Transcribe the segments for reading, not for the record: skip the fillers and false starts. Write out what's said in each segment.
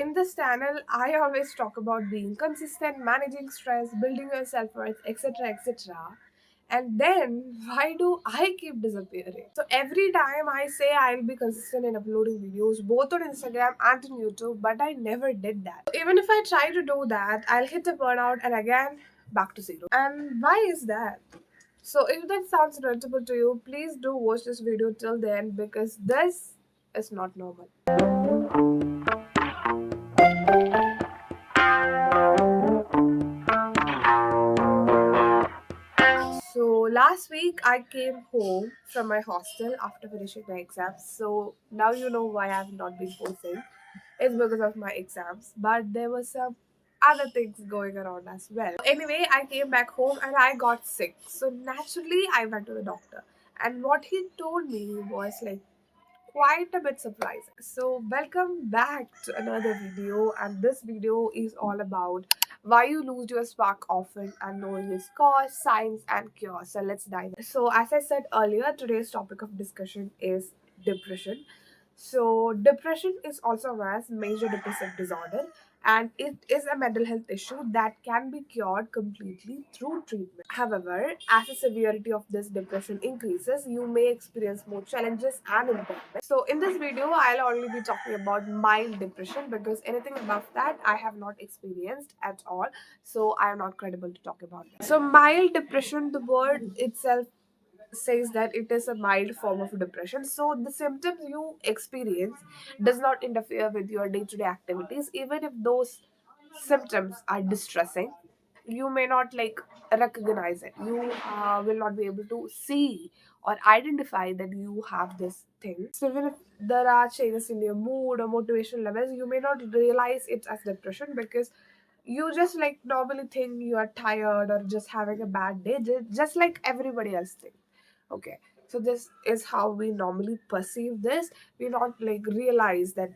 in this channel, I always talk about being consistent, managing stress, building your self worth, etc. etc. And then, why do I keep disappearing? So, every time I say I'll be consistent in uploading videos, both on Instagram and on YouTube, but I never did that. So even if I try to do that, I'll hit a burnout and again back to zero. And why is that? So, if that sounds relatable to you, please do watch this video till the end because this is not normal. So last week I came home from my hostel after finishing my exams. So now you know why I have not been posting. It's because of my exams, but there was some other things going around as well. Anyway, I came back home and I got sick. So naturally I went to the doctor. And what he told me was like quite a bit surprising. So welcome back to another video, and this video is all about why you lose your spark often and knowing its cause, signs and cure. So let's dive in. So as I said earlier, today's topic of discussion is depression. So depression is also known as major depressive disorder, and it is a mental health issue that can be cured completely through treatment. However, as the severity of this depression increases, you may experience more challenges and impairment. So in this video, I'll only be talking about mild depression because anything above that I have not experienced at all. So I am not credible to talk about that. So mild depression, the word itself says that it is a mild form of depression, so the symptoms you experience does not interfere with your day-to-day activities. Even if those symptoms are distressing, you may not like recognize it. You will not be able to see or identify that you have this thing. So even if there are changes in your mood or motivation levels, you may not realize it as depression because you just like normally think you are tired or just having a bad day, just like everybody else thinks. Okay, so this is how we normally perceive this. We not like realize that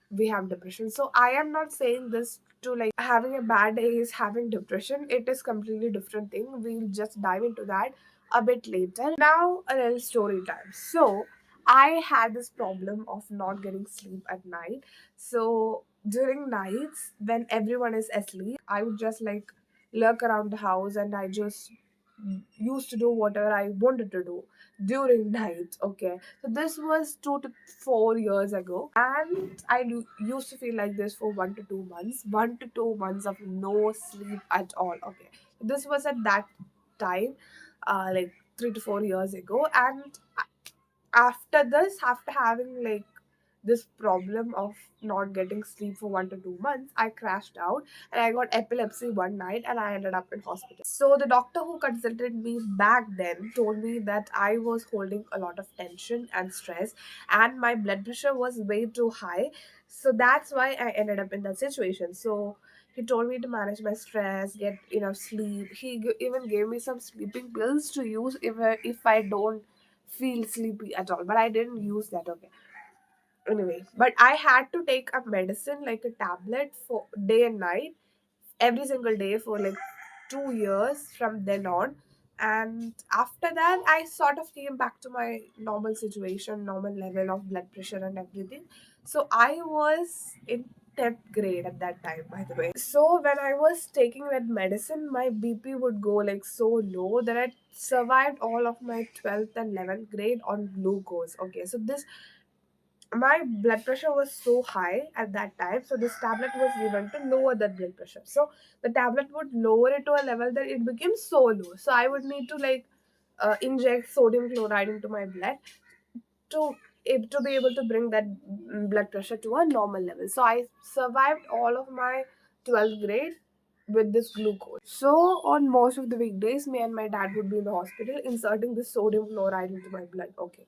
we have depression. So I am not saying this to like having a bad day is having depression. It is completely different thing. We'll just dive into that a bit later. Now a little story time. So I had this problem of not getting sleep at night. So during nights when everyone is asleep, I would just like lurk around the house and I just used to do whatever I wanted to do during night. Okay, so this was 2 to 4 years ago, and used to feel like this for 1 to 2 months, 1 to 2 months of no sleep at all. Okay, this was at that time, like 3 to 4 years ago, and after this, after having like this problem of not getting sleep for 1 to 2 months, I crashed out and I got epilepsy one night and I ended up in hospital. So the doctor who consulted me back then told me that I was holding a lot of tension and stress and my blood pressure was way too high. So that's why I ended up in that situation. So he told me to manage my stress, get enough sleep. He even gave me some sleeping pills to use if I don't feel sleepy at all. But I didn't use that. Okay, anyway, but I had to take a medicine like a tablet for day and night every single day for like 2 years from then on. And after that I sort of came back to my normal situation, normal level of blood pressure and everything. So I was in 10th grade at that time, by the way. So when I was taking that medicine, my BP would go like so low that I survived all of my 12th and 11th grade on glucose. Okay, so this my blood pressure was so high at that time, so this tablet was given to lower that blood pressure. So the tablet would lower it to a level that it became so low, so I would need to like inject sodium chloride into my blood to to be able to bring that blood pressure to a normal level. So I survived all of my 12th grade with this glucose. So on most of the weekdays, me and my dad would be in the hospital inserting this sodium chloride into my blood. Okay,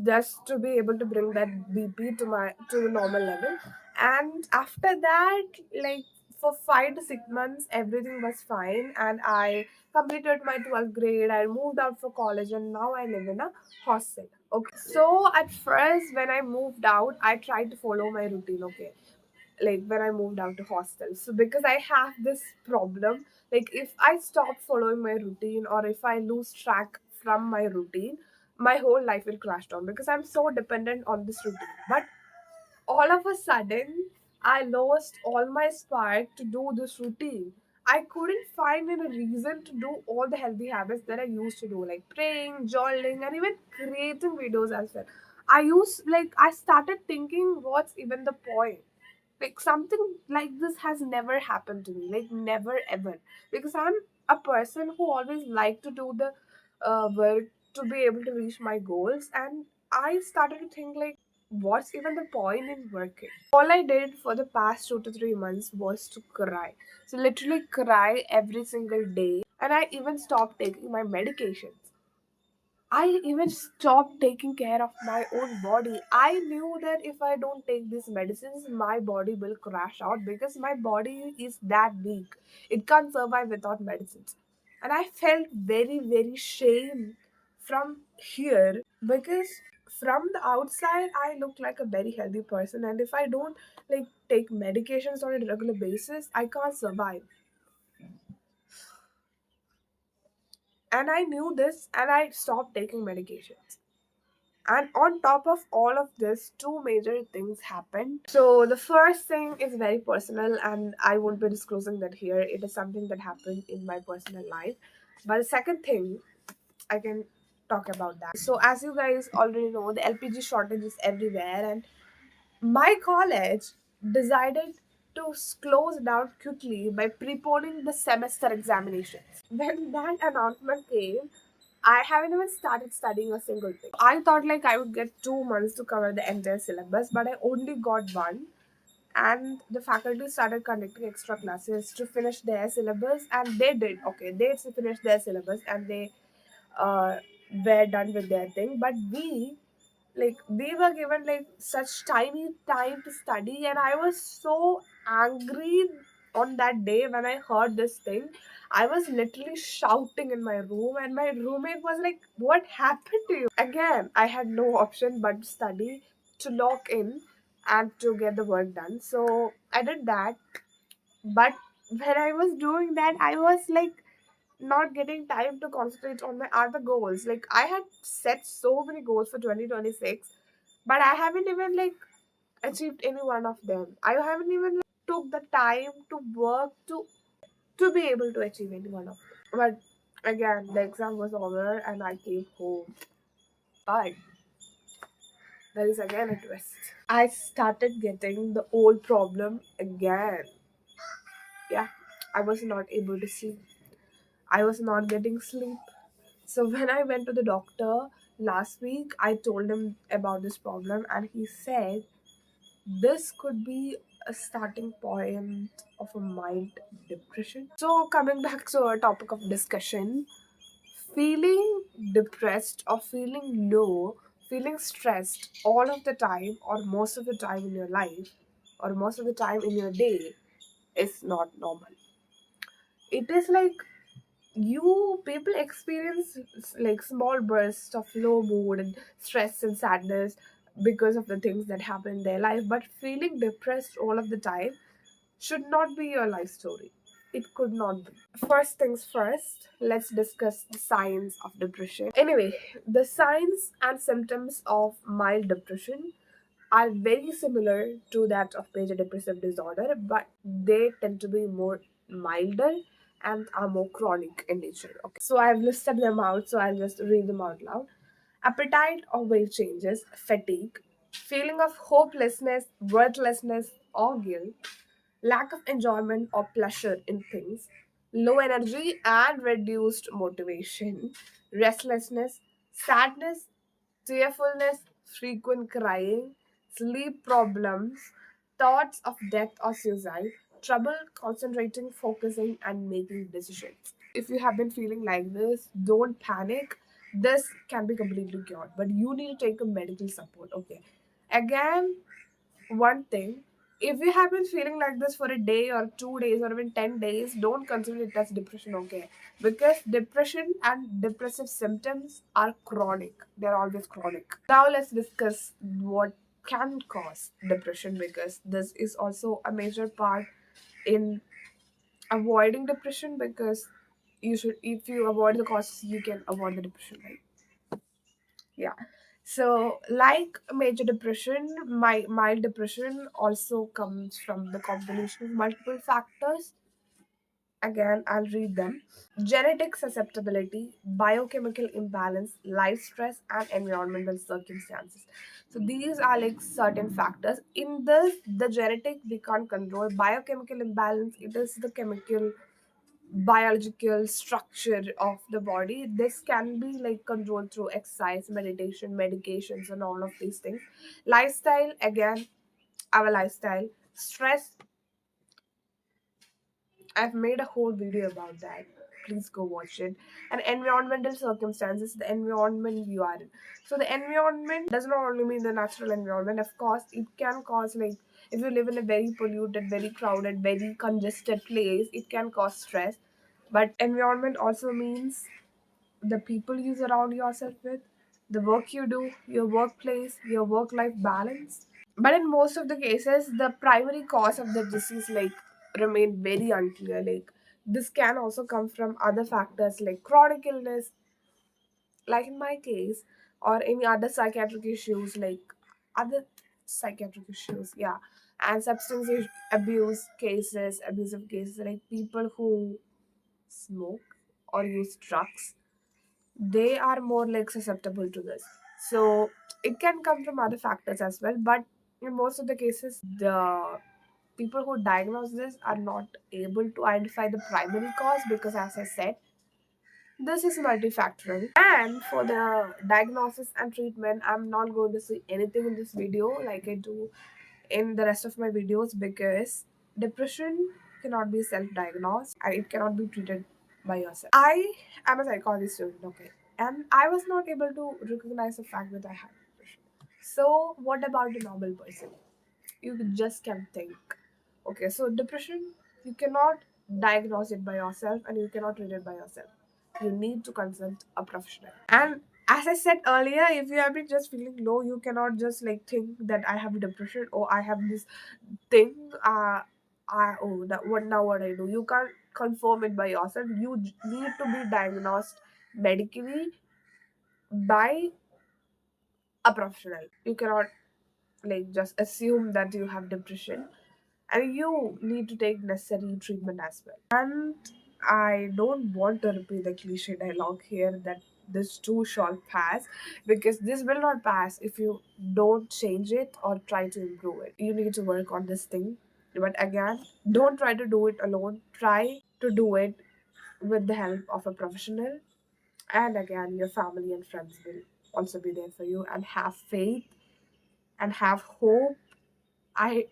just to be able to bring that BP to the normal level. And after that, like for 5 to 6 months, everything was fine, and I completed my 12th grade. I moved out for college, and now I live in a hostel. Okay, so at first when I moved out, I tried to follow my routine. Okay, like when I moved out to hostel. So because I have this problem, like if I stop following my routine or if I lose track from my routine, my whole life will crash down because I'm so dependent on this routine. But all of a sudden, I lost all my spark to do this routine. I couldn't find any reason to do all the healthy habits that I used to do, like praying, journaling, and even creating videos as well. I started thinking, what's even the point? Like, something like this has never happened to me, like, never ever. Because I'm a person who always like to do the work to be able to reach my goals, and I started to think, like, what's even the point in working? All I did for the past 2 to 3 months was to cry. So, literally, cry every single day. And I even stopped taking my medications. I even stopped taking care of my own body. I knew that if I don't take these medicines, my body will crash out because my body is that weak. It can't survive without medicines. And I felt very, very shame from here because from the outside I look like a very healthy person, and if I don't like take medications on a regular basis, I can't survive. And I knew this and I stopped taking medications. And on top of all of this, two major things happened. So the first thing is very personal, and I won't be disclosing that here. It is something that happened in my personal life. But the second thing, I can talk about that. So as you guys already know, the LPG shortage is everywhere, and my college decided to close down quickly by preponing the semester examinations. When that announcement came, I haven't even started studying a single thing. I thought like I would get 2 months to cover the entire syllabus, but I only got one. And the faculty started conducting extra classes to finish their syllabus, and they did. Okay, they finished their syllabus and they uh, were done with their thing. But we were given like such tiny time to study, and I was so angry on that day when I heard this thing. I was literally shouting in my room, and my roommate was like, what happened to you? Again, I had no option but to study, to lock in, and to get the work done. So I did that. But when I was doing that, I was like not getting time to concentrate on my other goals. Like, I had set so many goals for 2026, but I haven't even like achieved any one of them. I haven't even like, took the time to work to be able to achieve any one of them. But again, the exam was over and I came home. But there is again a twist. I started getting the old problem again. Yeah, I was not able to sleep. I was not getting sleep. So when I went to the doctor last week, I told him about this problem, and he said this could be a starting point of a mild depression. So coming back to our topic of discussion, feeling depressed or feeling low, feeling stressed all of the time or most of the time in your life or most of the time in your day is not normal. It is like you people experience like small bursts of low mood and stress and sadness because of the things that happen in their life, but feeling depressed all of the time should not be your life story. It could not be. First things first, let's discuss the signs of depression. Anyway, the signs and symptoms of mild depression are very similar to that of major depressive disorder, but they tend to be more milder and are more chronic in nature. Okay, so I've listed them out, so I'll just read them out loud. Appetite or weight changes, fatigue, feeling of hopelessness, worthlessness, or guilt, lack of enjoyment or pleasure in things, low energy and reduced motivation, restlessness, sadness, tearfulness, frequent crying, sleep problems, thoughts of death or suicide, trouble concentrating, focusing, and making decisions. If you have been feeling like this, don't panic. This can be completely cured, but you need to take a medical support. Okay. Again, one thing, if you have been feeling like this for a day or 2 days or even 10 days, don't consider it as depression, okay? Because depression and depressive symptoms are chronic. They're always chronic. Now let's discuss what can cause depression, because this is also a major part in avoiding depression, because if you avoid the causes, you can avoid the depression, right? Yeah. So, like major depression, my mild depression also comes from the combination of multiple factors. Again, I'll read them. Genetic susceptibility, biochemical imbalance, life stress, and environmental circumstances. So these are like certain factors. In this, the genetic we can't control. Biochemical imbalance, it is the chemical biological structure of the body. This can be like controlled through exercise, meditation, medications, and all of these things. Lifestyle, again, our lifestyle. Stress, I've made a whole video about that. Please go watch it. And environmental circumstances, the environment you are in. So the environment does not only mean the natural environment. Of course, it can cause like if you live in a very polluted, very crowded, very congested place, it can cause stress. But environment also means the people you surround yourself with, the work you do, your workplace, your work-life balance. But in most of the cases, the primary cause of the disease like remain very unclear. Like this can also come from other factors like chronic illness, like in my case, or any other psychiatric issues like other psychiatric issues, yeah, and abuse cases, abusive cases, like people who smoke or use drugs, they are more like susceptible to this. So it can come from other factors as well, but in most of the cases, the people who diagnose this are not able to identify the primary cause because, as I said, this is multifactorial. And for the diagnosis and treatment, I'm not going to say anything in this video like I do in the rest of my videos because depression cannot be self-diagnosed and it cannot be treated by yourself. I am a psychology student, okay, and I was not able to recognize the fact that I had depression. So what about the normal person? You just can think. Okay, so depression, you cannot diagnose it by yourself and you cannot treat it by yourself. You need to consult a professional. And as I said earlier, if you have been just feeling low, you cannot just like think that I have depression or I have this thing. What I do? You can't confirm it by yourself. You need to be diagnosed medically by a professional. You cannot like just assume that you have depression, and you need to take necessary treatment as well. And I don't want to repeat the cliche dialogue here that this too shall pass, because this will not pass if you don't change it or try to improve it. You need to work on this thing, but again, don't try to do it alone. Try to do it with the help of a professional, and again, your family and friends will also be there for you. And have faith and have hope. I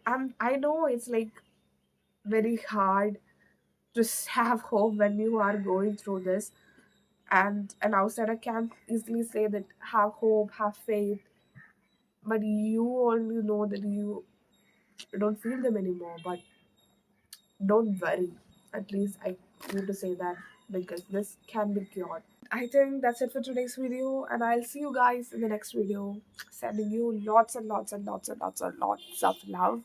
know it's like very hard to have hope when you are going through this, and an outsider can easily say that have hope, have faith, but you only know that you don't feel them anymore. But don't worry, at least I need to say that, because this can be cured. I think that's it for today's video, and I'll see you guys in the next video. Sending you lots and lots and lots and lots and lots of love.